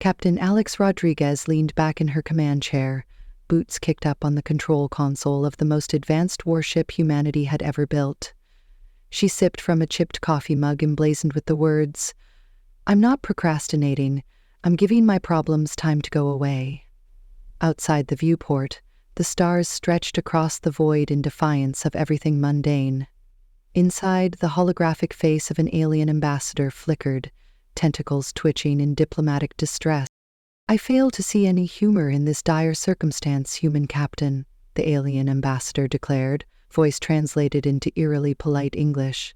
Captain Alex Rodriguez leaned back in her command chair, boots kicked up on the control console of the most advanced warship humanity had ever built. She sipped from a chipped coffee mug emblazoned with the words, "I'm not procrastinating. I'm giving my problems time to go away." Outside the viewport, the stars stretched across the void in defiance of everything mundane. Inside, the holographic face of an alien ambassador flickered, tentacles twitching in diplomatic distress. "I fail to see any humor in this dire circumstance, human captain," the alien ambassador declared, voice translated into eerily polite English.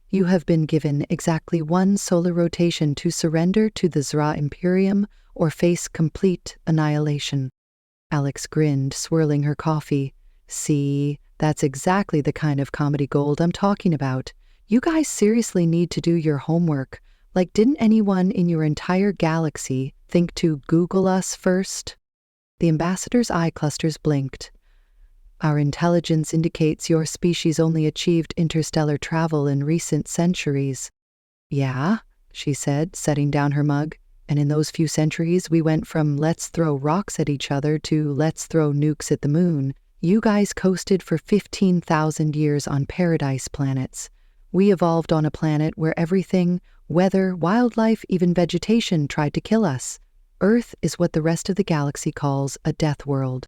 "You have been given exactly one solar rotation to surrender to the Zra Imperium or face complete annihilation." Alex grinned, swirling her coffee. "See, that's exactly the kind of comedy gold I'm talking about. You guys seriously need to do your homework. Like, didn't anyone in your entire galaxy think to Google us first?" The ambassador's eye clusters blinked. "Our intelligence indicates your species only achieved interstellar travel in recent centuries." "Yeah," she said, setting down her mug. "And in those few centuries, we went from let's throw rocks at each other to let's throw nukes at the moon. You guys coasted for 15,000 years on paradise planets. We evolved on a planet where everything, weather, wildlife, even vegetation, tried to kill us. Earth is what the rest of the galaxy calls a death world."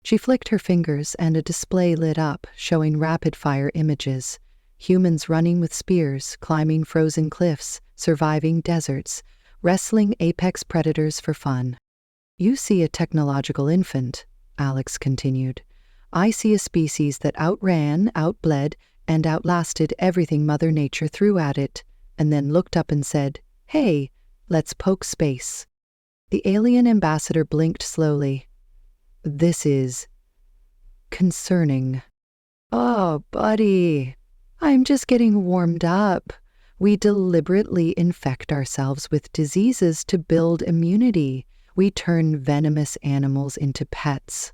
She flicked her fingers and a display lit up, showing rapid-fire images. Humans running with spears, climbing frozen cliffs, surviving deserts, wrestling apex predators for fun. "You see a technological infant," Alex continued. "I see a species that outran, outbled, and outlasted everything Mother Nature threw at it, and then looked up and said, 'Hey, let's poke space.'" The alien ambassador blinked slowly. "This is concerning." "Oh, buddy, I'm just getting warmed up. We deliberately infect ourselves with diseases to build immunity. We turn venomous animals into pets.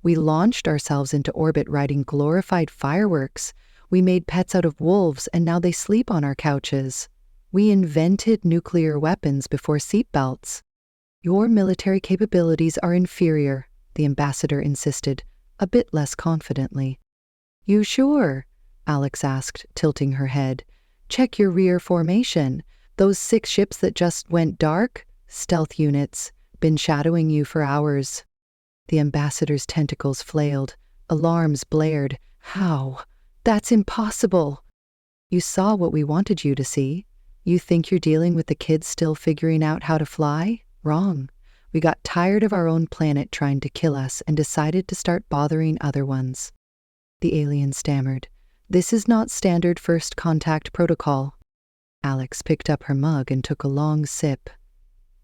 We launched ourselves into orbit riding glorified fireworks. We made pets out of wolves, and now they sleep on our couches. We invented nuclear weapons before seatbelts." "Your military capabilities are inferior," the ambassador insisted, a bit less confidently. "You sure?" Alex asked, tilting her head. "Check your rear formation. Those 6 ships that just went dark? Stealth units. Been shadowing you for hours." The ambassador's tentacles flailed. Alarms blared. "How? That's impossible." "You saw what we wanted you to see. You think you're dealing with the kids still figuring out how to fly? Wrong. We got tired of our own planet trying to kill us and decided to start bothering other ones." The alien stammered. "This is not standard first contact protocol." Alex picked up her mug and took a long sip.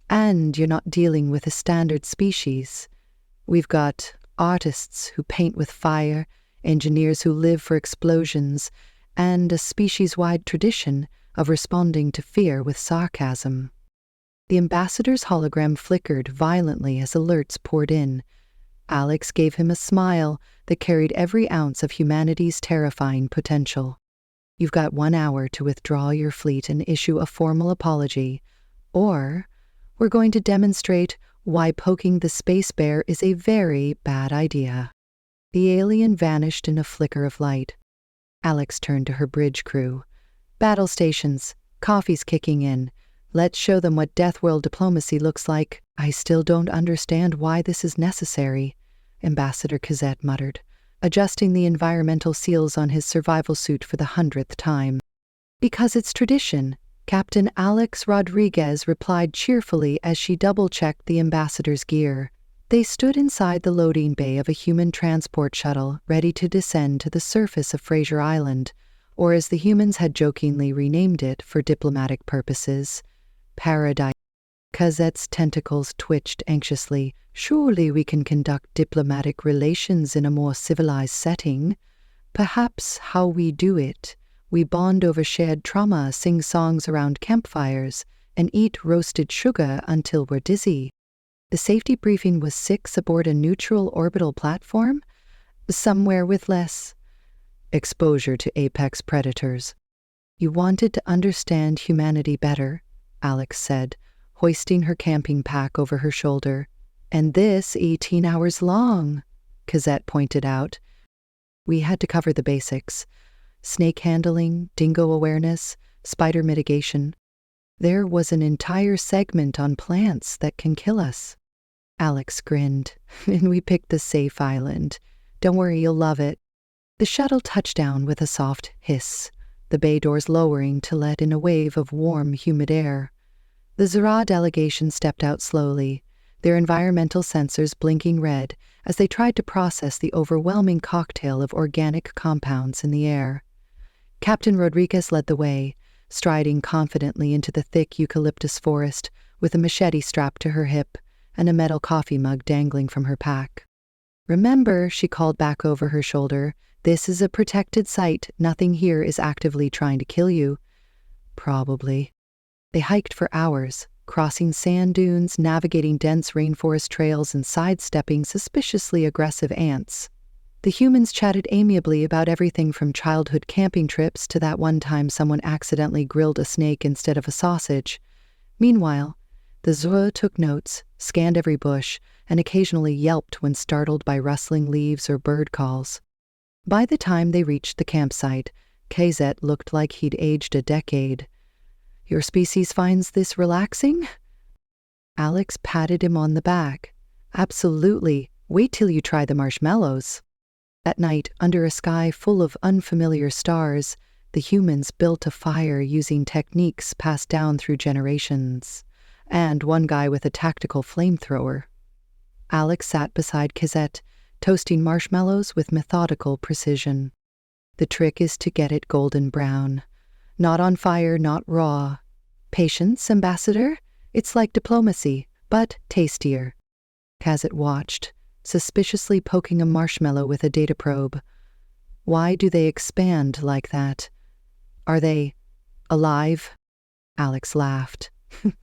"And you're not dealing with a standard species. We've got artists who paint with fire, engineers who live for explosions, and a species-wide tradition of responding to fear with sarcasm." The ambassador's hologram flickered violently as alerts poured in. Alex gave him a smile that carried every ounce of humanity's terrifying potential. "You've got 1 hour to withdraw your fleet and issue a formal apology, or we're going to demonstrate why poking the space bear is a very bad idea." The alien vanished in a flicker of light. Alex turned to her bridge crew. "Battle stations, coffee's kicking in. Let's show them what Death World diplomacy looks like." "I still don't understand why this is necessary," Ambassador Cazette muttered, adjusting the environmental seals on his survival suit for the 100th time. "Because it's tradition," Captain Alex Rodriguez replied cheerfully as she double-checked the ambassador's gear. They stood inside the loading bay of a human transport shuttle, ready to descend to the surface of Fraser Island, or as the humans had jokingly renamed it for diplomatic purposes, Paradise. Cazette's tentacles twitched anxiously. "Surely we can conduct diplomatic relations in a more civilized setting. Perhaps how we do it, we bond over shared trauma, sing songs around campfires, and eat roasted sugar until we're dizzy." The safety briefing was 6 aboard a neutral orbital platform, somewhere with less exposure to apex predators. "You wanted to understand humanity better," Alex said, hoisting her camping pack over her shoulder. "And this 18 hours long," Cosette pointed out. We had to cover the basics: snake handling, dingo awareness, spider mitigation. There was an entire segment on plants that can kill us. Alex grinned. "And we picked the safe island. Don't worry, you'll love it." The shuttle touched down with a soft hiss, the bay doors lowering to let in a wave of warm, humid air. The Zara delegation stepped out slowly, their environmental sensors blinking red as they tried to process the overwhelming cocktail of organic compounds in the air. Captain Rodriguez led the way, striding confidently into the thick eucalyptus forest with a machete strapped to her hip and a metal coffee mug dangling from her pack. "Remember," she called back over her shoulder, "this is a protected site. Nothing here is actively trying to kill you." Probably. They hiked for hours, crossing sand dunes, navigating dense rainforest trails, and sidestepping suspiciously aggressive ants. The humans chatted amiably about everything from childhood camping trips to that one time someone accidentally grilled a snake instead of a sausage. Meanwhile, the Zua took notes, scanned every bush, and occasionally yelped when startled by rustling leaves or bird calls. By the time they reached the campsite, Cosette looked like he'd aged a decade. "Your species finds this relaxing?" Alex patted him on the back. "Absolutely. Wait till you try the marshmallows." At night, under a sky full of unfamiliar stars, the humans built a fire using techniques passed down through generations, and one guy with a tactical flamethrower. Alex sat beside Cosette, toasting marshmallows with methodical precision. "The trick is to get it golden brown. Not on fire, not raw. Patience, Ambassador? It's like diplomacy, but tastier." Cosette watched, suspiciously poking a marshmallow with a data probe. "Why do they expand like that? Are they alive?" Alex laughed.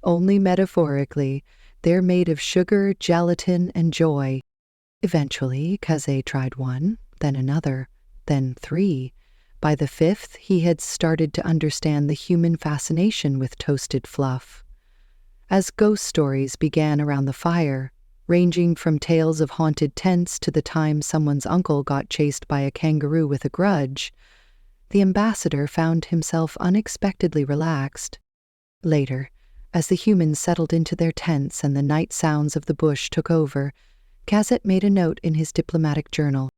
"Only metaphorically. They're made of sugar, gelatin, and joy." Eventually, Cosette tried one, then another, then 3. By the 5th, he had started to understand the human fascination with toasted fluff. As ghost stories began around the fire, ranging from tales of haunted tents to the time someone's uncle got chased by a kangaroo with a grudge, the ambassador found himself unexpectedly relaxed. Later, as the humans settled into their tents and the night sounds of the bush took over, Cosette made a note in his diplomatic journal.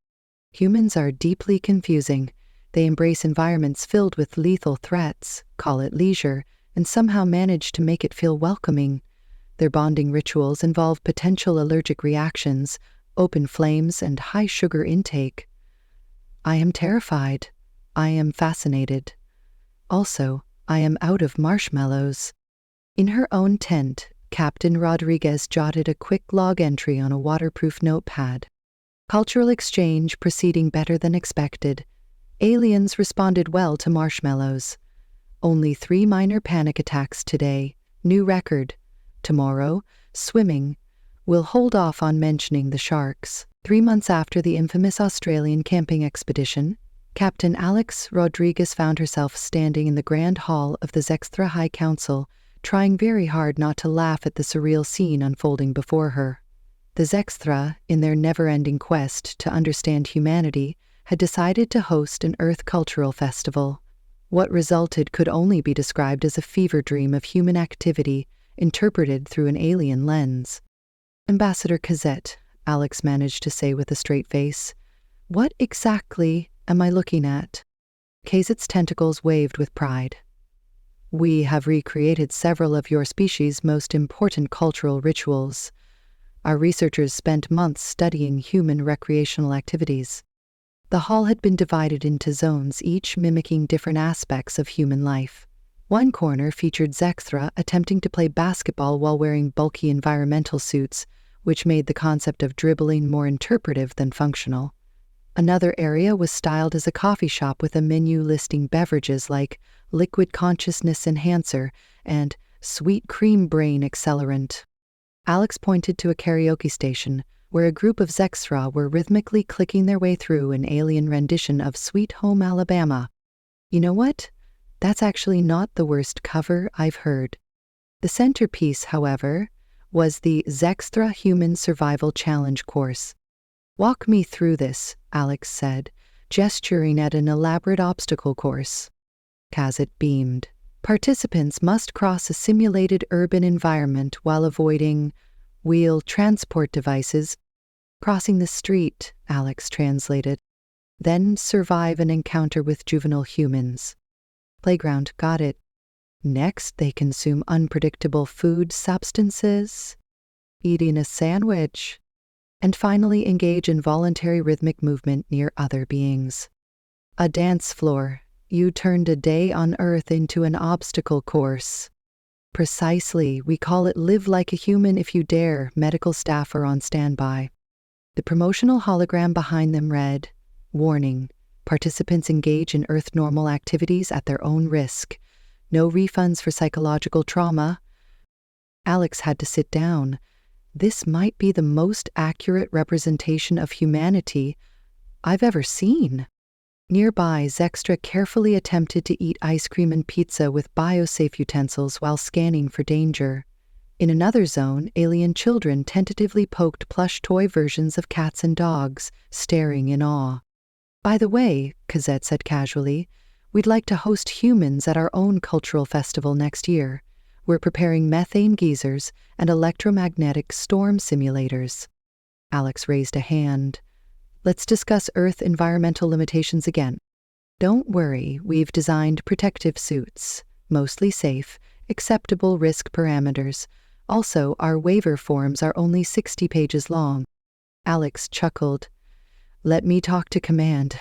"Humans are deeply confusing. They embrace environments filled with lethal threats, call it leisure, and somehow manage to make it feel welcoming. Their bonding rituals involve potential allergic reactions, open flames, and high sugar intake. I am terrified. I am fascinated. Also, I am out of marshmallows." In her own tent, Captain Rodriguez jotted a quick log entry on a waterproof notepad. "Cultural exchange proceeding better than expected. Aliens responded well to marshmallows. Only 3 minor panic attacks today. New record. Tomorrow, swimming. We'll hold off on mentioning the sharks." 3 months after the infamous Australian camping expedition, Captain Alex Rodriguez found herself standing in the grand hall of the Zextra High Council, trying very hard not to laugh at the surreal scene unfolding before her. The Zextra, in their never-ending quest to understand humanity, had decided to host an Earth Cultural Festival. What resulted could only be described as a fever dream of human activity interpreted through an alien lens. "Ambassador Cosette," Alex managed to say with a straight face, "what exactly am I looking at?" Cosette's tentacles waved with pride. "We have recreated several of your species' most important cultural rituals. Our researchers spent months studying human recreational activities." The hall had been divided into zones, each mimicking different aspects of human life. One corner featured Zextra attempting to play basketball while wearing bulky environmental suits, which made the concept of dribbling more interpretive than functional. Another area was styled as a coffee shop with a menu listing beverages like Liquid Consciousness Enhancer and Sweet Cream Brain Accelerant. Alex pointed to a karaoke station, where a group of Zextra were rhythmically clicking their way through an alien rendition of Sweet Home Alabama. "You know what? That's actually not the worst cover I've heard." The centerpiece, however, was the Zextra Human Survival Challenge course. "Walk me through this," Alex said, gesturing at an elaborate obstacle course. Kazit beamed. "Participants must cross a simulated urban environment while avoiding wheel transport devices. Crossing the street," Alex translated. "Then survive an encounter with juvenile humans." Playground, got it. Next, they consume unpredictable food substances, eating a sandwich, and finally engage in voluntary rhythmic movement near other beings. A dance floor. You turned a day on Earth into an obstacle course. Precisely, we call it Live Like a Human If You Dare. Medical staff are on standby. The promotional hologram behind them read, "Warning, participants engage in Earth normal activities at their own risk. No refunds for psychological trauma." Alex had to sit down. This might be the most accurate representation of humanity I've ever seen. Nearby, Zextra carefully attempted to eat ice cream and pizza with biosafe utensils while scanning for danger. In another zone, alien children tentatively poked plush toy versions of cats and dogs, staring in awe. "By the way," Cosette said casually, "we'd like to host humans at our own cultural festival next year. We're preparing methane geysers and electromagnetic storm simulators." Alex raised a hand. "Let's discuss Earth environmental limitations again. Don't worry, we've designed protective suits, mostly safe, acceptable risk parameters. Also, our waiver forms are only 60 pages long." Alex chuckled. "Let me talk to command."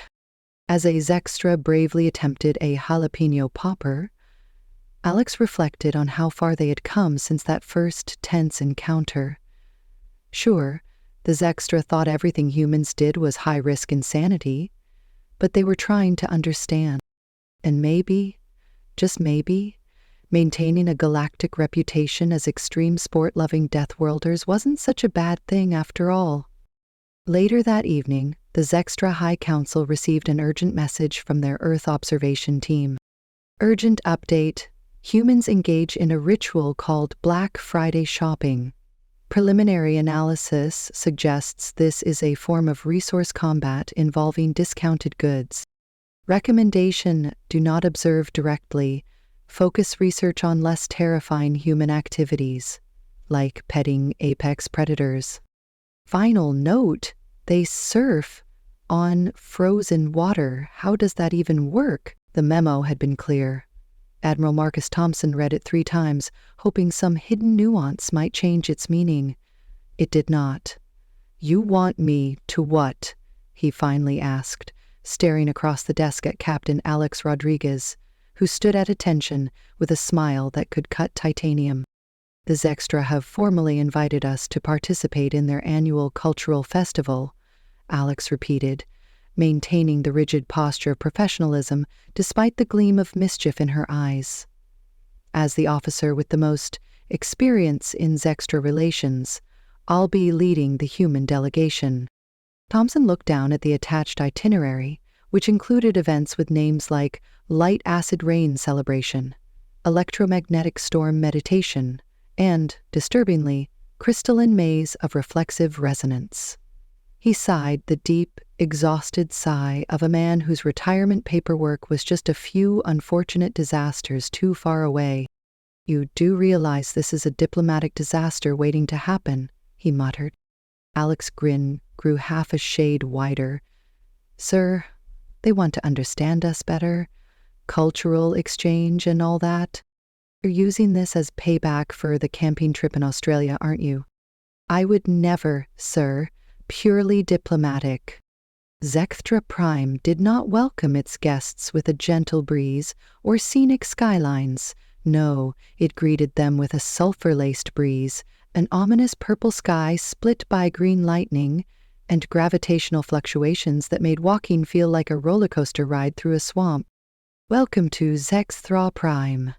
As a Zextra bravely attempted a jalapeno popper, Alex reflected on how far they had come since that first tense encounter. Sure, the Zextra thought everything humans did was high-risk insanity, but they were trying to understand. And maybe, just maybe, maintaining a galactic reputation as extreme sport-loving deathworlders wasn't such a bad thing after all. Later that evening, the Zextra High Council received an urgent message from their Earth observation team. "Urgent update. Humans engage in a ritual called Black Friday shopping. Preliminary analysis suggests this is a form of resource combat involving discounted goods. Recommendation: do not observe directly. Focus research on less terrifying human activities, like petting apex predators. Final note: they surf on frozen water. How does that even work?" The memo had been clear. Admiral Marcus Thompson read it 3 times, hoping some hidden nuance might change its meaning. It did not. "You want me to what?" he finally asked, staring across the desk at Captain Alex Rodriguez, who stood at attention with a smile that could cut titanium. "The Zextra have formally invited us to participate in their annual cultural festival," Alex repeated, maintaining the rigid posture of professionalism despite the gleam of mischief in her eyes. "As the officer with the most experience in Zextra relations, I'll be leading the human delegation." Thompson looked down at the attached itinerary, which included events with names like Light Acid Rain Celebration, Electromagnetic Storm Meditation, and, disturbingly, Crystalline Maze of Reflexive Resonance. He sighed, the deep, exhausted sigh of a man whose retirement paperwork was just a few unfortunate disasters too far away. "You do realize this is a diplomatic disaster waiting to happen," he muttered. Alex's grin grew half a shade wider. "Sir, they want to understand us better. Cultural exchange and all that. You're using this as payback for the camping trip in Australia, aren't you?" "I would never, sir. Purely diplomatic." Zextra Prime did not welcome its guests with a gentle breeze or scenic skylines. No, it greeted them with a sulfur-laced breeze, an ominous purple sky split by green lightning, and gravitational fluctuations that made walking feel like a roller coaster ride through a swamp. "Welcome to Zextra Prime."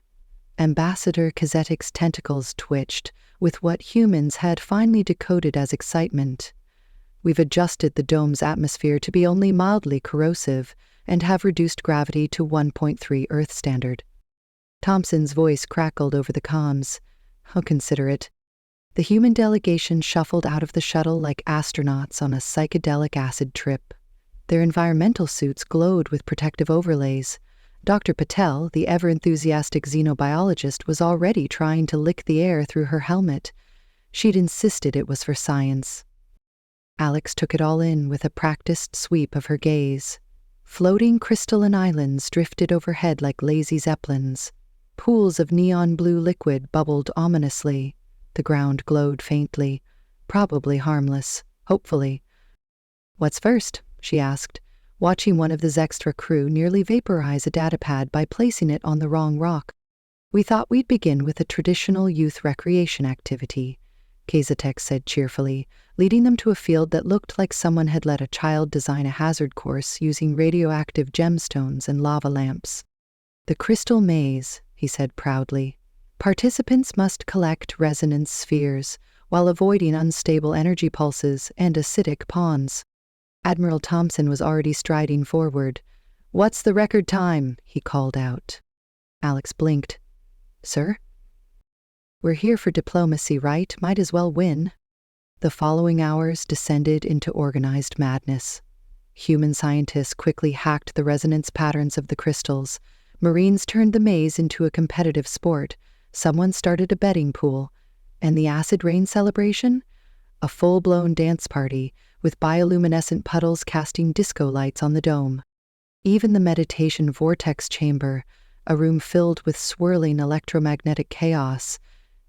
Ambassador Kazetik's tentacles twitched with what humans had finally decoded as excitement. "We've adjusted the dome's atmosphere to be only mildly corrosive and have reduced gravity to 1.3 Earth standard." Thompson's voice crackled over the comms. How considerate. The human delegation shuffled out of the shuttle like astronauts on a psychedelic acid trip. Their environmental suits glowed with protective overlays. Dr. Patel, the ever-enthusiastic xenobiologist, was already trying to lick the air through her helmet. She'd insisted it was for science. Alex took it all in with a practiced sweep of her gaze. Floating crystalline islands drifted overhead like lazy zeppelins. Pools of neon blue liquid bubbled ominously. The ground glowed faintly. Probably harmless. Hopefully. "What's first?" she asked, watching one of the Zextra crew nearly vaporize a datapad by placing it on the wrong rock. "We thought we'd begin with a traditional youth recreation activity," Kazatek said cheerfully, leading them to a field that looked like someone had let a child design a hazard course using radioactive gemstones and lava lamps. "The crystal maze," he said proudly. "Participants must collect resonance spheres while avoiding unstable energy pulses and acidic ponds." Admiral Thompson was already striding forward. "What's the record time?" he called out. Alex blinked. "Sir?" "We're here for diplomacy, right? Might as well win." The following hours descended into organized madness. Human scientists quickly hacked the resonance patterns of the crystals. Marines turned the maze into a competitive sport. Someone started a betting pool. And the acid rain celebration? A full-blown dance party, with bioluminescent puddles casting disco lights on the dome. Even the meditation vortex chamber, a room filled with swirling electromagnetic chaos,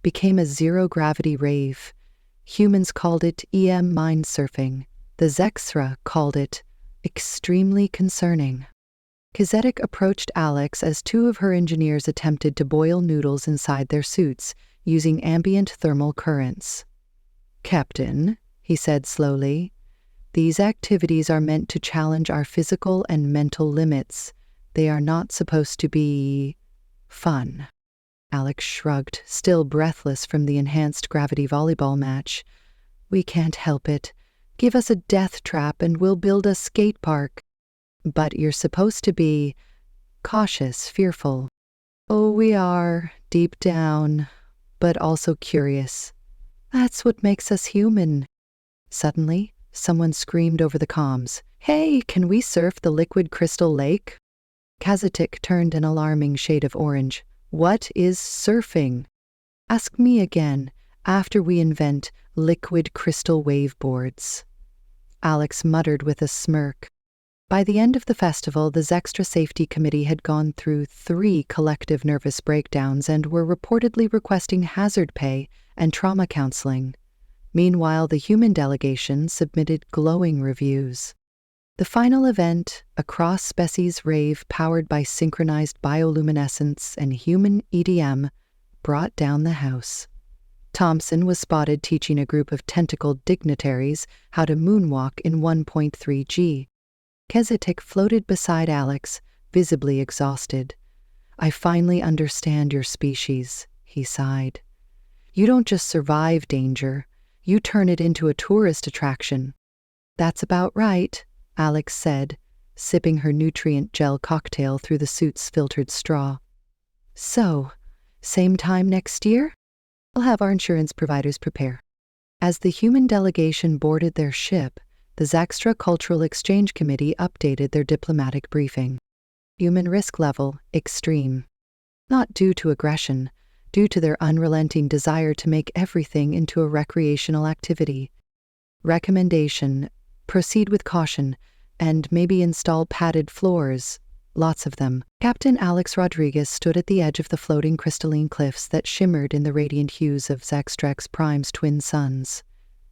became a zero-gravity rave. Humans called it EM mind surfing. The Zextra called it extremely concerning. Kazetic approached Alex as two of her engineers attempted to boil noodles inside their suits, using ambient thermal currents. "Captain," he said slowly, "these activities are meant to challenge our physical and mental limits. They are not supposed to be fun." Alex shrugged, still breathless from the enhanced gravity volleyball match. "We can't help it. Give us a death trap and we'll build a skate park." "But you're supposed to be cautious, fearful." "Oh, we are, deep down, but also curious. That's what makes us human." Suddenly, someone screamed over the comms, "Hey, can we surf the liquid crystal lake?" Kazatik turned an alarming shade of orange. "What is surfing?" "Ask me again, after we invent liquid crystal waveboards." Alex muttered with a smirk. By the end of the festival, the Zextra Safety Committee had gone through 3 collective nervous breakdowns and were reportedly requesting hazard pay and trauma counseling. Meanwhile, the human delegation submitted glowing reviews. The final event, a cross-species rave powered by synchronized bioluminescence and human EDM, brought down the house. Thompson was spotted teaching a group of tentacled dignitaries how to moonwalk in 1.3 G. Kazatik floated beside Alex, visibly exhausted. "I finally understand your species," he sighed. "You don't just survive danger, you turn it into a tourist attraction." "That's about right," Alex said, sipping her nutrient gel cocktail through the suit's filtered straw. "So, same time next year? I'll have our insurance providers prepare." As the human delegation boarded their ship, the Zextra Cultural Exchange Committee updated their diplomatic briefing. Human risk level, extreme. Not due to aggression, due to their unrelenting desire to make everything into a recreational activity. Recommendation: proceed with caution, and maybe install padded floors. Lots of them. Captain Alex Rodriguez stood at the edge of the floating crystalline cliffs that shimmered in the radiant hues of Zextrex Prime's twin suns.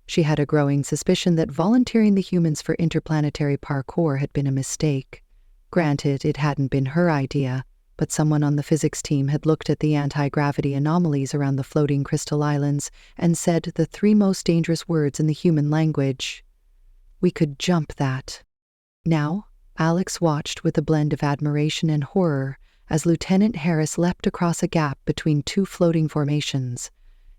She had a growing suspicion that volunteering the humans for interplanetary parkour had been a mistake. Granted, it hadn't been her idea, but someone on the physics team had looked at the anti-gravity anomalies around the floating crystal islands and said the 3 most dangerous words in the human language. We could jump that. Now, Alex watched with a blend of admiration and horror as Lieutenant Harris leapt across a gap between 2 floating formations.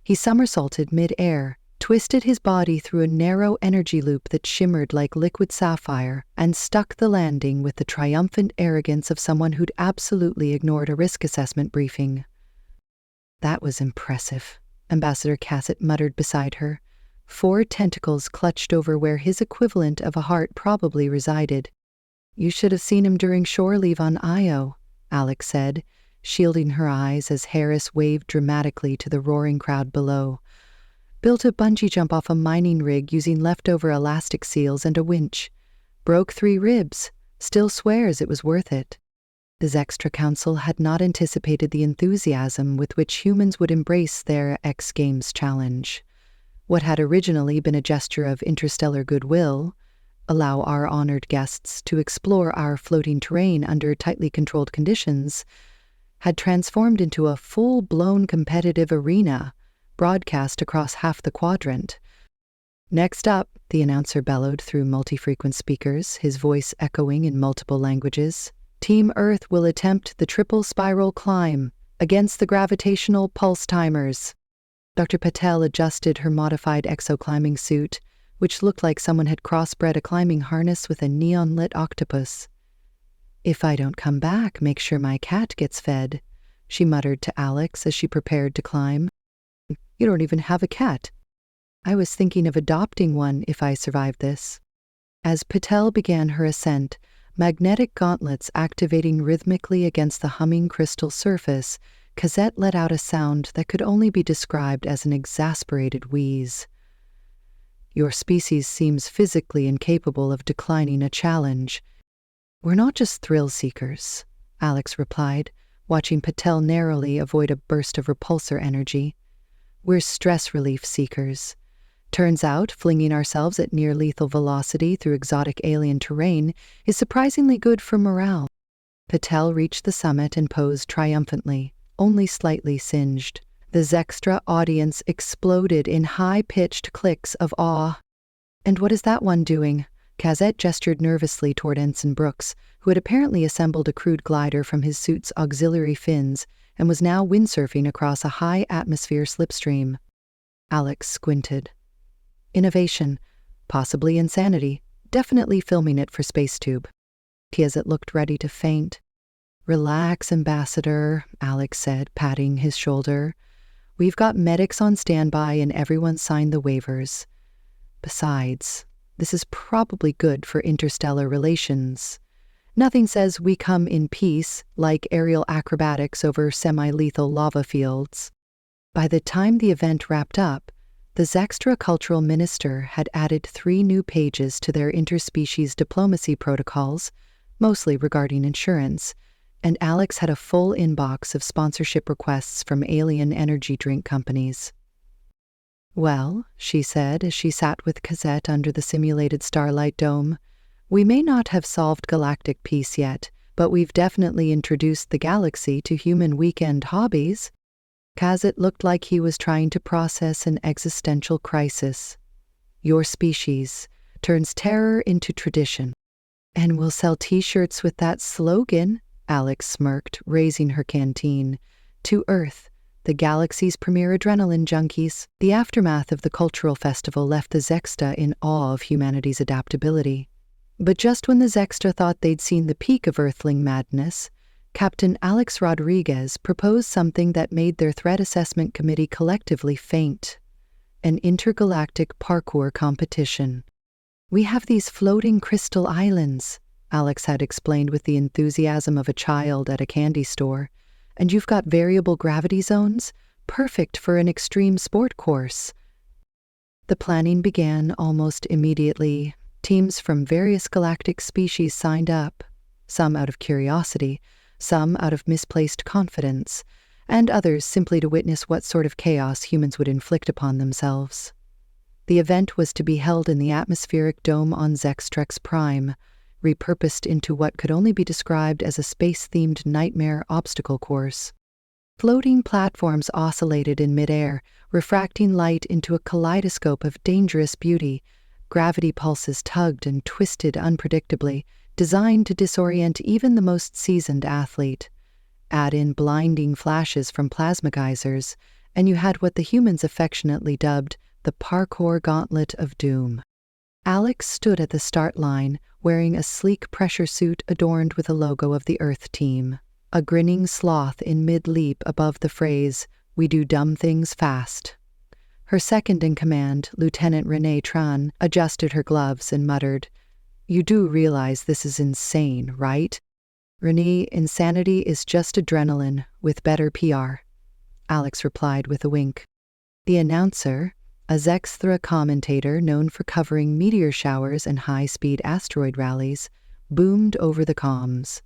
He somersaulted mid-air, twisted his body through a narrow energy loop that shimmered like liquid sapphire, and stuck the landing with the triumphant arrogance of someone who'd absolutely ignored a risk assessment briefing. That was impressive, Ambassador Cassett muttered beside her. 4 tentacles clutched over where his equivalent of a heart probably resided. You should have seen him during shore leave on Io, Alex said, shielding her eyes as Harris waved dramatically to the roaring crowd below. Built a bungee jump off a mining rig using leftover elastic seals and a winch. Broke 3 ribs. Still swears it was worth it. The Zextra Council had not anticipated the enthusiasm with which humans would embrace their X Games challenge. What had originally been a gesture of interstellar goodwill, allow our honored guests to explore our floating terrain under tightly controlled conditions, had transformed into a full-blown competitive arena, broadcast across half the quadrant. Next up, the announcer bellowed through multi-frequent speakers, his voice echoing in multiple languages. Team Earth will attempt the triple spiral climb against the gravitational pulse timers. Dr. Patel adjusted her modified exo-climbing suit, which looked like someone had crossbred a climbing harness with a neon-lit octopus. If I don't come back, make sure my cat gets fed, she muttered to Alex as she prepared to climb. You don't even have a cat. I was thinking of adopting one if I survived this. As Patel began her ascent, magnetic gauntlets activating rhythmically against the humming crystal surface, Cosette let out a sound that could only be described as an exasperated wheeze. Your species seems physically incapable of declining a challenge. We're not just thrill seekers, Alex replied, watching Patel narrowly avoid a burst of repulsor energy. We're stress relief seekers. Turns out, flinging ourselves at near-lethal velocity through exotic alien terrain is surprisingly good for morale. Patel reached the summit and posed triumphantly, only slightly singed. The Zextra audience exploded in high-pitched clicks of awe. And what is that one doing? Cosette gestured nervously toward Ensign Brooks, who had apparently assembled a crude glider from his suit's auxiliary fins and was now windsurfing across a high-atmosphere slipstream. Alex squinted. Innovation, possibly insanity, definitely filming it for SpaceTube. Cosette looked ready to faint. Relax, Ambassador, Alex said, patting his shoulder. We've got medics on standby and everyone signed the waivers. Besides, this is probably good for interstellar relations. Nothing says we come in peace, like aerial acrobatics over semi-lethal lava fields. By the time the event wrapped up, the Zextra cultural minister had added 3 new pages to their interspecies diplomacy protocols, mostly regarding insurance, and Alex had a full inbox of sponsorship requests from alien energy drink companies. Well, she said as she sat with Cosette under the simulated starlight dome, we may not have solved galactic peace yet, but we've definitely introduced the galaxy to human weekend hobbies. Cosette looked like he was trying to process an existential crisis. Your species turns terror into tradition. And we'll sell T-shirts with that slogan, Alex smirked, raising her canteen. To Earth, the galaxy's premier adrenaline junkies. The aftermath of the cultural festival left the Zexta in awe of humanity's adaptability. But just when the Zexta thought they'd seen the peak of Earthling madness, Captain Alex Rodriguez proposed something that made their threat assessment committee collectively faint. An intergalactic parkour competition. We have these floating crystal islands, Alex had explained with the enthusiasm of a child at a candy store, and you've got variable gravity zones, perfect for an extreme sport course. The planning began almost immediately. Teams from various galactic species signed up, some out of curiosity, some out of misplaced confidence, and others simply to witness what sort of chaos humans would inflict upon themselves. The event was to be held in the atmospheric dome on Zextrex Prime, repurposed into what could only be described as a space-themed nightmare obstacle course. Floating platforms oscillated in midair, refracting light into a kaleidoscope of dangerous beauty. Gravity pulses tugged and twisted unpredictably, designed to disorient even the most seasoned athlete. Add in blinding flashes from plasma geysers, and you had what the humans affectionately dubbed the parkour gauntlet of doom. Alex stood at the start line, wearing a sleek pressure suit adorned with a logo of the Earth team. A grinning sloth in mid-leap above the phrase, "We do dumb things fast." Her second-in-command, Lieutenant Renee Tran, adjusted her gloves and muttered, "You do realize this is insane, right?" "Renee, insanity is just adrenaline with better PR," Alex replied with a wink. The announcer, a Zexthra commentator known for covering meteor showers and high-speed asteroid rallies, boomed over the comms.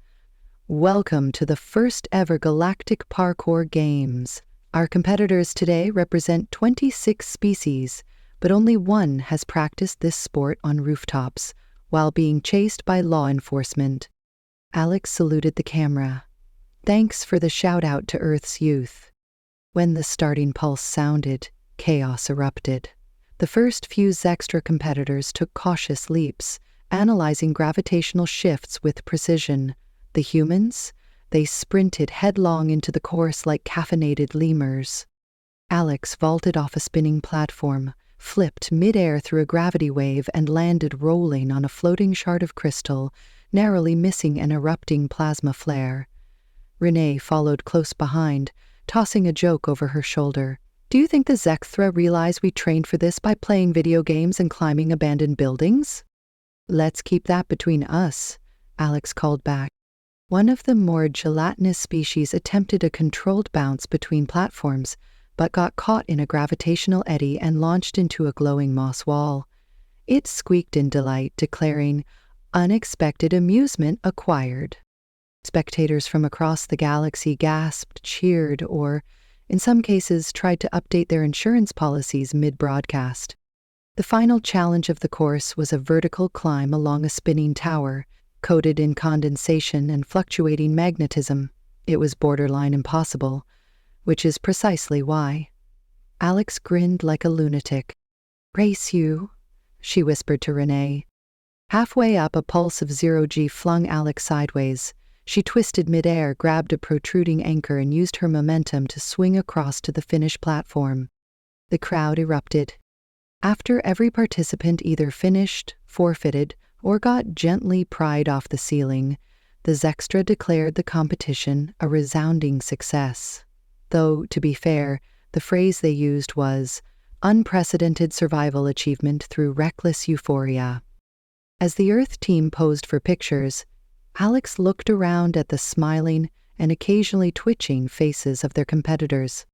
"Welcome to the first-ever Galactic Parkour Games. Our competitors today represent 26 species, but only one has practiced this sport on rooftops while being chased by law enforcement." Alex saluted the camera. "Thanks for the shout-out to Earth's youth." When the starting pulse sounded, chaos erupted. The first few Zextra competitors took cautious leaps, analyzing gravitational shifts with precision. The humans? They sprinted headlong into the course like caffeinated lemurs. Alex vaulted off a spinning platform, flipped mid-air through a gravity wave, and landed rolling on a floating shard of crystal, narrowly missing an erupting plasma flare. Renee followed close behind, tossing a joke over her shoulder. "Do you think the Zexthra realize we trained for this by playing video games and climbing abandoned buildings?" "Let's keep that between us," Alex called back. One of the more gelatinous species attempted a controlled bounce between platforms, but got caught in a gravitational eddy and launched into a glowing moss wall. It squeaked in delight, declaring, "Unexpected amusement acquired." Spectators from across the galaxy gasped, cheered, or, in some cases, tried to update their insurance policies mid-broadcast. The final challenge of the course was a vertical climb along a spinning tower, coated in condensation and fluctuating magnetism. It was borderline impossible, which is precisely why. Alex grinned like a lunatic. "Race you," she whispered to Renee. Halfway up, a pulse of zero-G flung Alex sideways. She twisted mid-air, grabbed a protruding anchor, and used her momentum to swing across to the finish platform. The crowd erupted. After every participant either finished, forfeited, or got gently pried off the ceiling, the Zextra declared the competition a resounding success. Though, to be fair, the phrase they used was unprecedented survival achievement through reckless euphoria. As the Earth team posed for pictures, Alex looked around at the smiling and occasionally twitching faces of their competitors.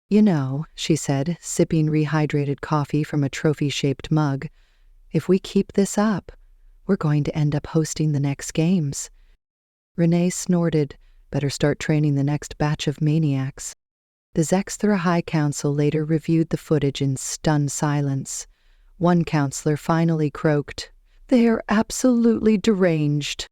"You know," she said, sipping rehydrated coffee from a trophy-shaped mug, "if we keep this up, we're going to end up hosting the next games." Renee snorted, "Better start training the next batch of maniacs." The Zexthra High Council later reviewed the footage in stunned silence. One counselor finally croaked, "They are absolutely deranged."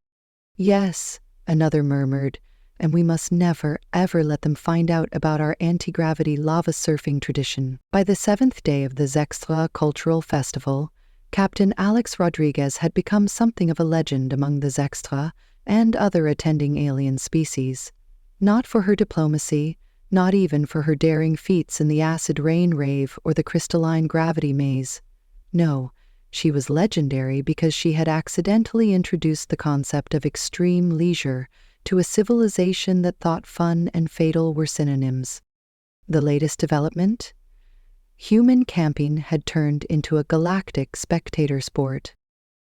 "Yes," another murmured, "and we must never, ever let them find out about our anti-gravity lava surfing tradition." By the 7th day of the Zexthra Cultural Festival, Captain Alex Rodriguez had become something of a legend among the Zexthra and other attending alien species. Not for her diplomacy, not even for her daring feats in the acid rain rave or the crystalline gravity maze. No, she was legendary because she had accidentally introduced the concept of extreme leisure to a civilization that thought fun and fatal were synonyms. The latest development? Human camping had turned into a galactic spectator sport.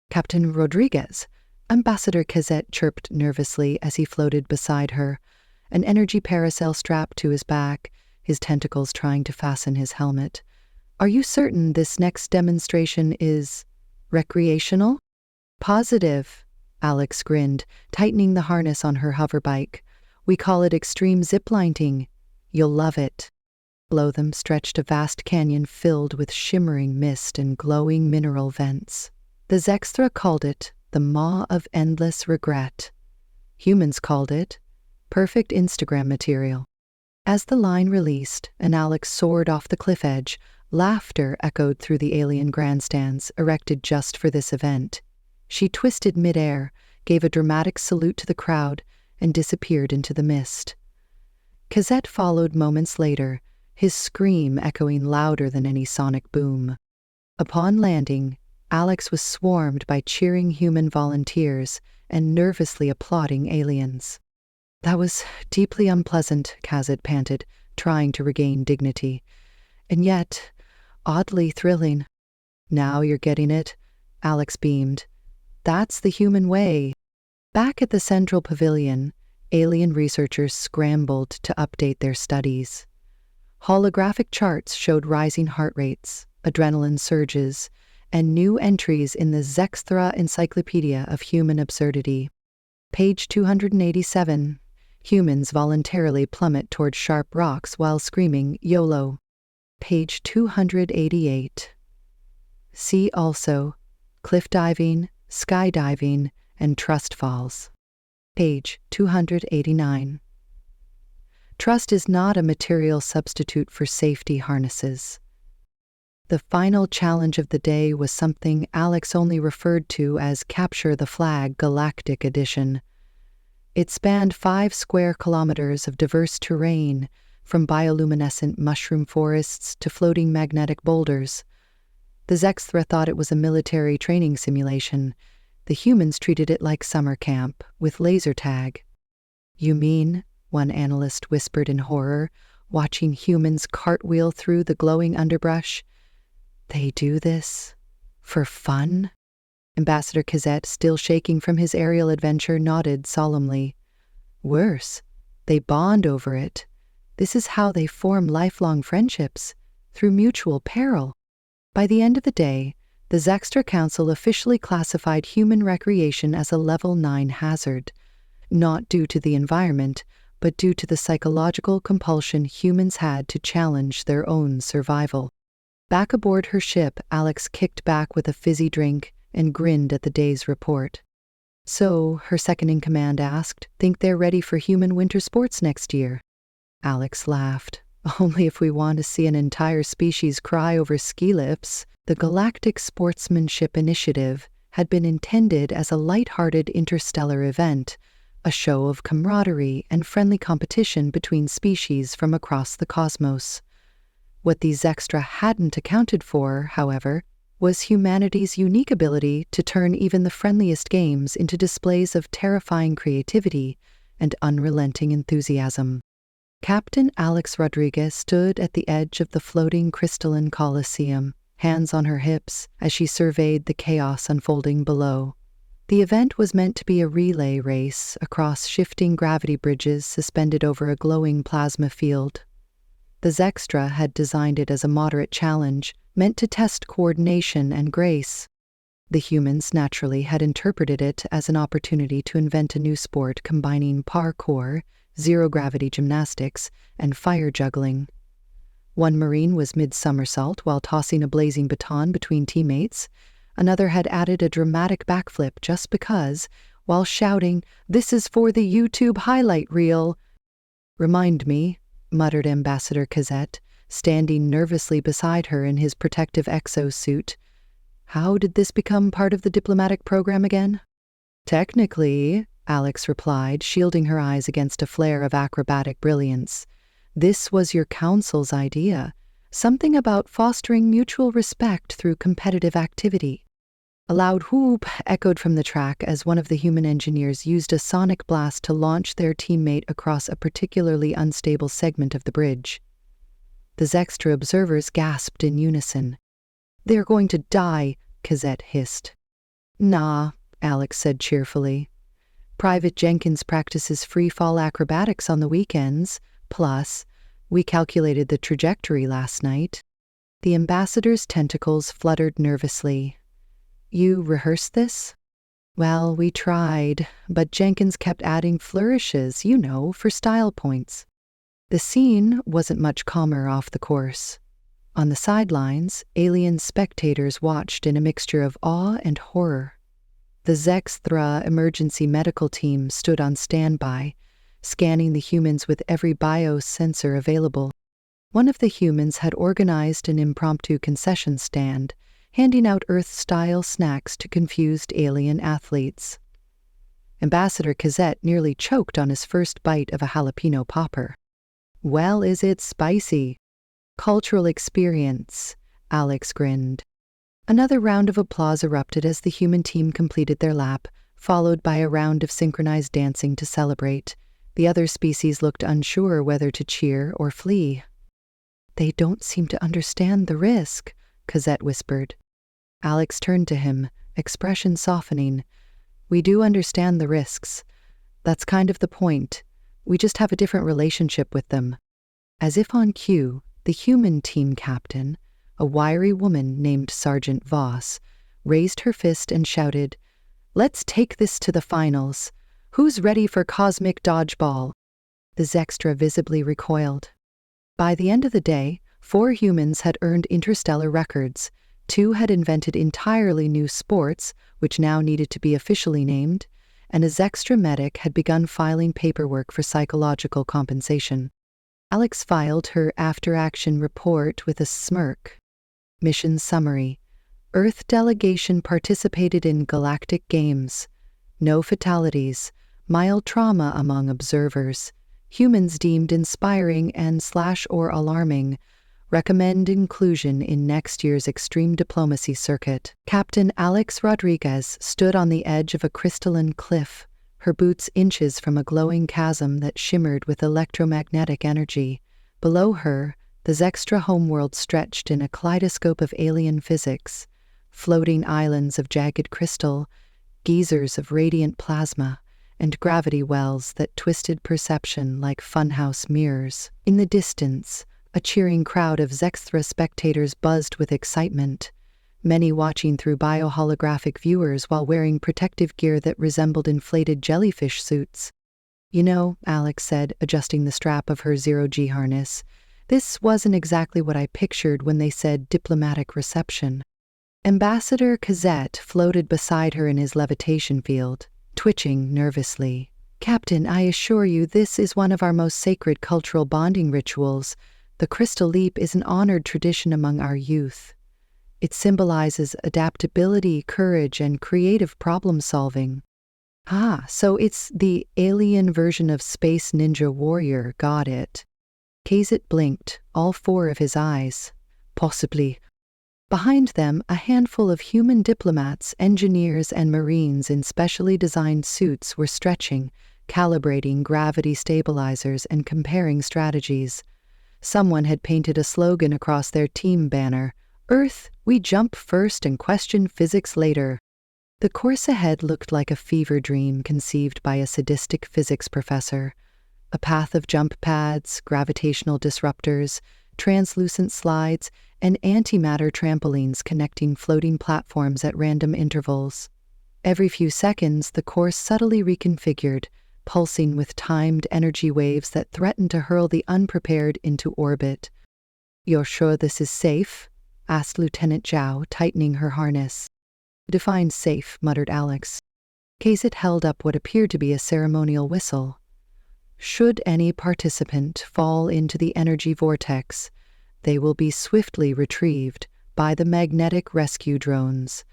"Captain Rodriguez," Ambassador Cazette chirped nervously as he floated beside her, an energy paracel strapped to his back, his tentacles trying to fasten his helmet. "Are you certain this next demonstration is recreational?" "Positive," Alex grinned, tightening the harness on her hoverbike. "We call it extreme ziplining. You'll love it." Below them stretched a vast canyon filled with shimmering mist and glowing mineral vents. The Zexthra called it the Maw of Endless Regret. Humans called it perfect Instagram material. As the line released and Alex soared off the cliff edge, laughter echoed through the alien grandstands erected just for this event. She twisted midair, gave a dramatic salute to the crowd, and disappeared into the mist. Cazette followed moments later, his scream echoing louder than any sonic boom. Upon landing, Alex was swarmed by cheering human volunteers and nervously applauding aliens. "That was deeply unpleasant," Cazette panted, trying to regain dignity. "And yet, Oddly thrilling. Now you're getting it, Alex beamed. That's the human way. Back at the Central Pavilion, alien researchers scrambled to update their studies. Holographic charts showed rising heart rates, adrenaline surges, and new entries in the Zextra Encyclopedia of Human Absurdity. Page 287. Humans voluntarily plummet toward sharp rocks while screaming YOLO. Page 288. See also cliff diving, skydiving, and trust falls. Page 289. Trust is not a material substitute for safety harnesses. The final challenge of the day was something Alex only referred to as Capture the Flag Galactic Edition. It spanned 5 square kilometers of diverse terrain, from bioluminescent mushroom forests to floating magnetic boulders. The Zextra thought it was a military training simulation. The humans treated it like summer camp, with laser tag. "You mean," one analyst whispered in horror, watching humans cartwheel through the glowing underbrush, "they do this for fun?" Ambassador Cazette, still shaking from his aerial adventure, nodded solemnly. "Worse, they bond over it. This is how they form lifelong friendships, through mutual peril." By the end of the day, the Zextra Council officially classified human recreation as a Level 9 hazard, not due to the environment, but due to the psychological compulsion humans had to challenge their own survival. Back aboard her ship, Alex kicked back with a fizzy drink and grinned at the day's report. "So," her second-in-command asked, "think they're ready for human winter sports next year?" Alex laughed. "Only if we want to see an entire species cry over ski lifts." The Galactic Sportsmanship Initiative had been intended as a light-hearted interstellar event, a show of camaraderie and friendly competition between species from across the cosmos. What these Zextra hadn't accounted for, however, was humanity's unique ability to turn even the friendliest games into displays of terrifying creativity and unrelenting enthusiasm. Captain Alex Rodriguez stood at the edge of the floating crystalline coliseum, hands on her hips, as she surveyed the chaos unfolding below. The event was meant to be a relay race across shifting gravity bridges suspended over a glowing plasma field. The Zextra had designed it as a moderate challenge, meant to test coordination and grace. The humans naturally had interpreted it as an opportunity to invent a new sport combining parkour, zero-gravity gymnastics, and fire juggling. One Marine was mid-somersault while tossing a blazing baton between teammates. Another had added a dramatic backflip just because, while shouting, "This is for the YouTube highlight reel." "Remind me," muttered Ambassador Cazette, standing nervously beside her in his protective exosuit. "How did this become part of the diplomatic program again?" "Technically," Alex replied, shielding her eyes against a flare of acrobatic brilliance, "this was your council's idea, something about fostering mutual respect through competitive activity." A loud whoop echoed from the track as one of the human engineers used a sonic blast to launch their teammate across a particularly unstable segment of the bridge. The Zextra observers gasped in unison. "They're going to die," Cazette hissed. "Nah," Alex said cheerfully. "Private Jenkins practices free-fall acrobatics on the weekends. Plus, we calculated the trajectory last night." The ambassador's tentacles fluttered nervously. "You rehearsed this?" "Well, we tried, but Jenkins kept adding flourishes, for style points." The scene wasn't much calmer off the course. On the sidelines, alien spectators watched in a mixture of awe and horror. The Zextra emergency medical team stood on standby, scanning the humans with every biosensor available. One of the humans had organized an impromptu concession stand, handing out Earth-style snacks to confused alien athletes. Ambassador Cazette nearly choked on his first bite of a jalapeno popper. "Well, is it spicy?" "Cultural experience," Alex grinned. Another round of applause erupted as the human team completed their lap, followed by a round of synchronized dancing to celebrate. The other species looked unsure whether to cheer or flee. They don't seem to understand the risk, Cosette whispered. Alex turned to him, expression softening. We do understand the risks. That's kind of the point. We just have a different relationship with them. As if on cue, the human team captain, a wiry woman named Sergeant Voss, raised her fist and shouted, "Let's take this to the finals. Who's ready for cosmic dodgeball?" The Zextra visibly recoiled. By the end of the day, 4 humans had earned interstellar records. 2 had invented entirely new sports, which now needed to be officially named, and a Zextra medic had begun filing paperwork for psychological compensation. Alex filed her after-action report with a smirk. Mission summary. Earth delegation participated in galactic games. No fatalities. Mild trauma among observers. Humans deemed inspiring and/or alarming. Recommend inclusion in next year's extreme diplomacy circuit. Captain Alex Rodriguez stood on the edge of a crystalline cliff, her boots inches from a glowing chasm that shimmered with electromagnetic energy. Below her, the Zextra homeworld stretched in a kaleidoscope of alien physics, floating islands of jagged crystal, geysers of radiant plasma, and gravity wells that twisted perception like funhouse mirrors. In the distance, a cheering crowd of Zextra spectators buzzed with excitement, many watching through bioholographic viewers while wearing protective gear that resembled inflated jellyfish suits. "You know," Alex said, adjusting the strap of her zero-G harness, "this wasn't exactly what I pictured when they said diplomatic reception." Ambassador Cosette floated beside her in his levitation field, twitching nervously. "Captain, I assure you this is one of our most sacred cultural bonding rituals. The Crystal Leap is an honored tradition among our youth. It symbolizes adaptability, courage, and creative problem-solving." "Ah, so it's the alien version of Space Ninja Warrior, got it." Kazit blinked, all 4 of his eyes. "Possibly." Behind them, a handful of human diplomats, engineers, and marines in specially designed suits were stretching, calibrating gravity stabilizers, and comparing strategies. Someone had painted a slogan across their team banner, "Earth, we jump first and question physics later." The course ahead looked like a fever dream conceived by a sadistic physics professor. A path of jump pads, gravitational disruptors, translucent slides, and antimatter trampolines connecting floating platforms at random intervals. Every few seconds, the course subtly reconfigured, pulsing with timed energy waves that threatened to hurl the unprepared into orbit. "You're sure this is safe?" asked Lieutenant Zhao, tightening her harness. "Define safe," muttered Alex. Kazit held up what appeared to be a ceremonial whistle. "Should any participant fall into the energy vortex, they will be swiftly retrieved by the magnetic rescue drones,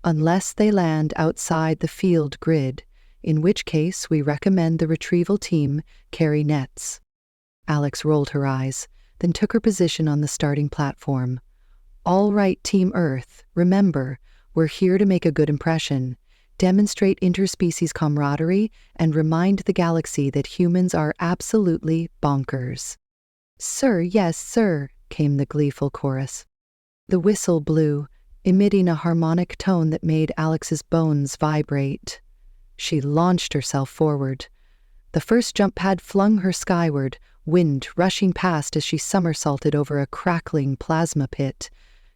unless they land outside the field grid, in which case we recommend the retrieval team carry nets." Alex rolled her eyes, then took her position on the starting platform. "All right, Team Earth, remember, we're here to make a good impression, demonstrate interspecies camaraderie, and remind the galaxy that humans are absolutely bonkers." "Sir, yes, sir," came the gleeful chorus. The whistle blew, emitting a harmonic tone that made Alex's bones vibrate. She launched herself forward. The first jump pad flung her skyward, wind rushing past as she somersaulted over a crackling plasma pit.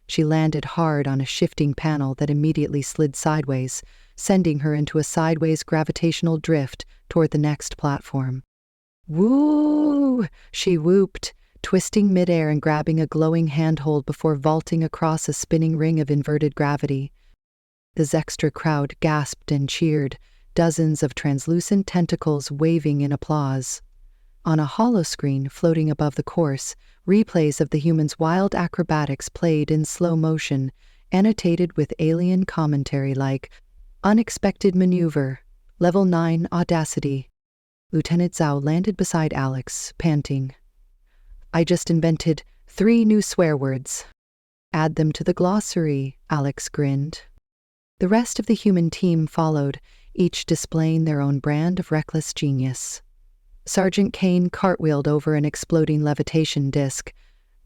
She landed hard on a shifting panel that immediately slid sideways, sending her into a sideways gravitational drift toward the next platform. "Woo!" she whooped, twisting midair and grabbing a glowing handhold before vaulting across a spinning ring of inverted gravity. The Zextra crowd gasped and cheered, dozens of translucent tentacles waving in applause. On a holoscreen floating above the course, replays of the humans' wild acrobatics played in slow motion, annotated with alien commentary like, "Unexpected maneuver, Level 9 audacity." Lieutenant Zhao landed beside Alex, panting. "I just invented 3 new swear words." "Add them to the glossary," Alex grinned. The rest of the human team followed, each displaying their own brand of reckless genius. Sergeant Kane cartwheeled over an exploding levitation disc.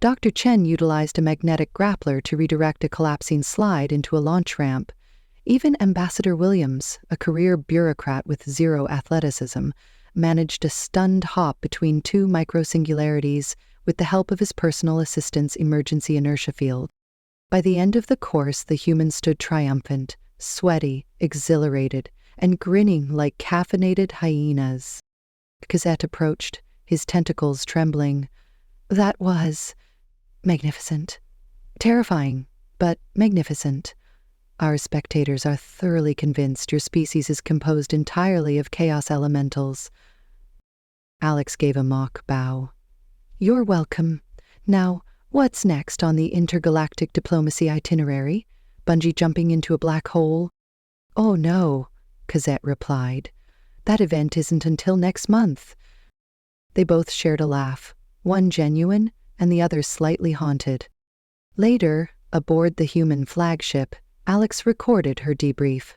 Dr. Chen utilized a magnetic grappler to redirect a collapsing slide into a launch ramp. Even Ambassador Williams, a career bureaucrat with zero athleticism, managed a stunned hop between two microsingularities with the help of his personal assistant's emergency inertia field. By the end of the course, the human stood triumphant, sweaty, exhilarated, and grinning like caffeinated hyenas. Cosette approached, his tentacles trembling. That was magnificent. Terrifying, but magnificent. Our spectators are thoroughly convinced your species is composed entirely of chaos elementals. Alex gave a mock bow. You're welcome. Now, what's next on the intergalactic diplomacy itinerary? Bungee jumping into a black hole? Oh no, Cosette replied. That event isn't until next month. They both shared a laugh, one genuine and the other slightly haunted. Later, aboard the human flagship, Alex recorded her debrief.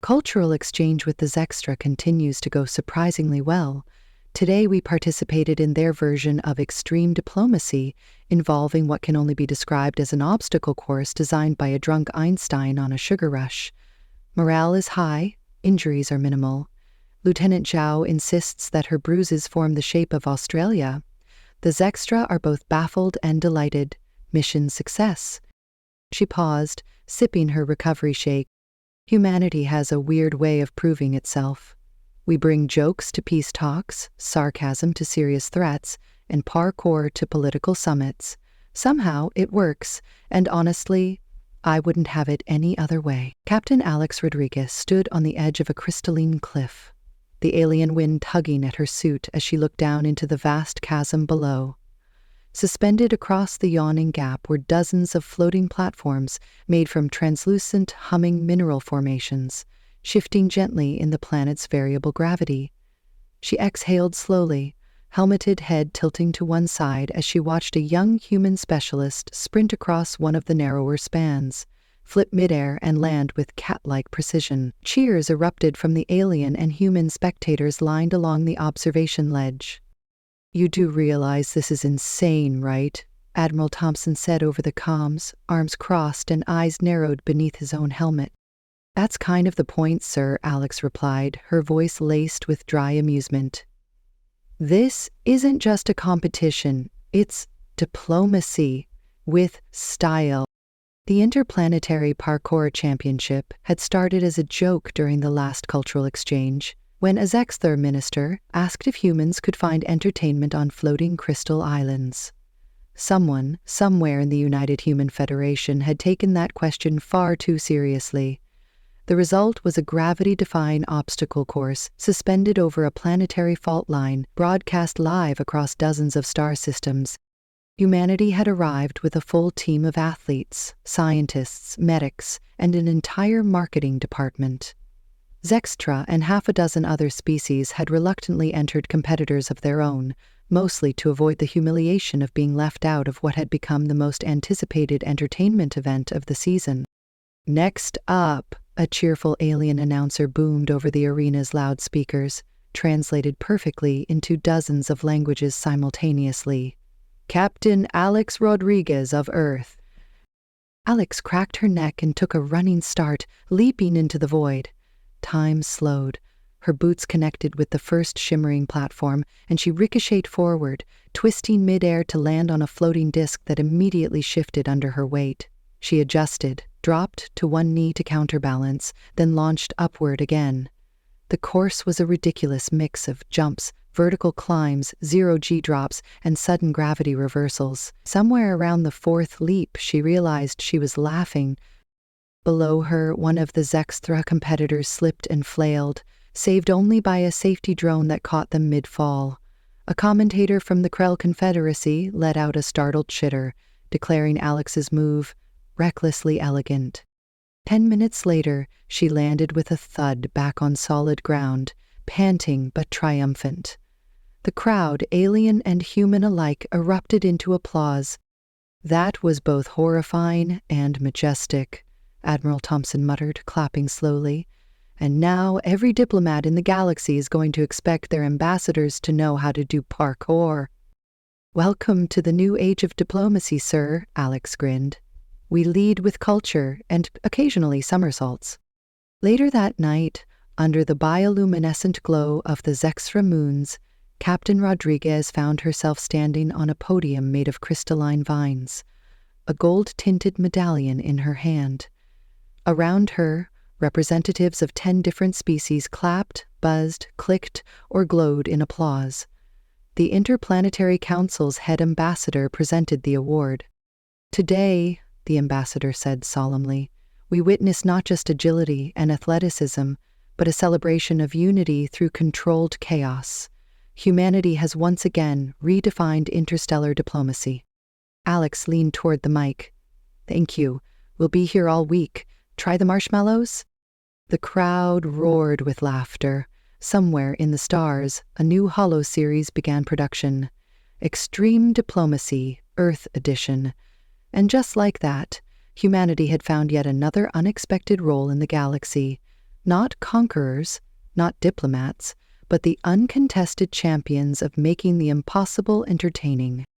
Cultural exchange with the Zextra continues to go surprisingly well. Today we participated in their version of extreme diplomacy, involving what can only be described as an obstacle course designed by a drunk Einstein on a sugar rush. Morale is high, injuries are minimal. Lieutenant Zhao insists that her bruises form the shape of Australia. The Zextra are both baffled and delighted. Mission success. She paused, sipping her recovery shake. Humanity has a weird way of proving itself. We bring jokes to peace talks, sarcasm to serious threats, and parkour to political summits. Somehow it works, and honestly, I wouldn't have it any other way. Captain Alex Rodriguez stood on the edge of a crystalline cliff, the alien wind tugging at her suit as she looked down into the vast chasm below. Suspended across the yawning gap were dozens of floating platforms made from translucent, humming mineral formations, shifting gently in the planet's variable gravity. She exhaled slowly, helmeted head tilting to one side as she watched a young human specialist sprint across one of the narrower spans, flip midair and land with cat-like precision. Cheers erupted from the alien and human spectators lined along the observation ledge. You do realize this is insane, right? Admiral Thompson said over the comms, arms crossed and eyes narrowed beneath his own helmet. That's kind of the point, sir, Alex replied, her voice laced with dry amusement. This isn't just a competition, it's diplomacy with style. The Interplanetary Parkour Championship had started as a joke during the last cultural exchange, when a Zexthar minister asked if humans could find entertainment on floating crystal islands. Someone, somewhere in the United Human Federation, had taken that question far too seriously. The result was a gravity-defying obstacle course suspended over a planetary fault line, broadcast live across dozens of star systems. Humanity had arrived with a full team of athletes, scientists, medics, and an entire marketing department. Zextra and half a dozen other species had reluctantly entered competitors of their own, mostly to avoid the humiliation of being left out of what had become the most anticipated entertainment event of the season. Next up, a cheerful alien announcer boomed over the arena's loudspeakers, translated perfectly into dozens of languages simultaneously. Captain Alex Rodriguez of Earth. Alex cracked her neck and took a running start, leaping into the void. Time slowed. Her boots connected with the first shimmering platform, and she ricocheted forward, twisting midair to land on a floating disc that immediately shifted under her weight. She adjusted, dropped to one knee to counterbalance, then launched upward again. The course was a ridiculous mix of jumps, vertical climbs, zero-G drops, and sudden gravity reversals. Somewhere around the fourth leap, she realized she was laughing. Below her, one of the Zexthra competitors slipped and flailed, saved only by a safety drone that caught them mid-fall. A commentator from the Krell Confederacy let out a startled chitter, declaring Alex's move recklessly elegant. 10 minutes later, she landed with a thud back on solid ground, panting but triumphant. The crowd, alien and human alike, erupted into applause. That was both horrifying and majestic, Admiral Thompson muttered, clapping slowly. And now every diplomat in the galaxy is going to expect their ambassadors to know how to do parkour. Welcome to the new age of diplomacy, sir, Alex grinned. We lead with culture and occasionally somersaults. Later that night, under the bioluminescent glow of the Zextra moons, Captain Rodriguez found herself standing on a podium made of crystalline vines, a gold-tinted medallion in her hand. Around her, representatives of 10 different species clapped, buzzed, clicked, or glowed in applause. The Interplanetary Council's head ambassador presented the award. Today, the ambassador said solemnly, we witness not just agility and athleticism, but a celebration of unity through controlled chaos. Humanity has once again redefined interstellar diplomacy. Alex leaned toward the mic. Thank you. We'll be here all week. Try the marshmallows? The crowd roared with laughter. Somewhere in the stars, a new Holo series began production. Extreme Diplomacy, Earth Edition. And just like that, humanity had found yet another unexpected role in the galaxy. Not conquerors, not diplomats, but the uncontested champions of making the impossible entertaining.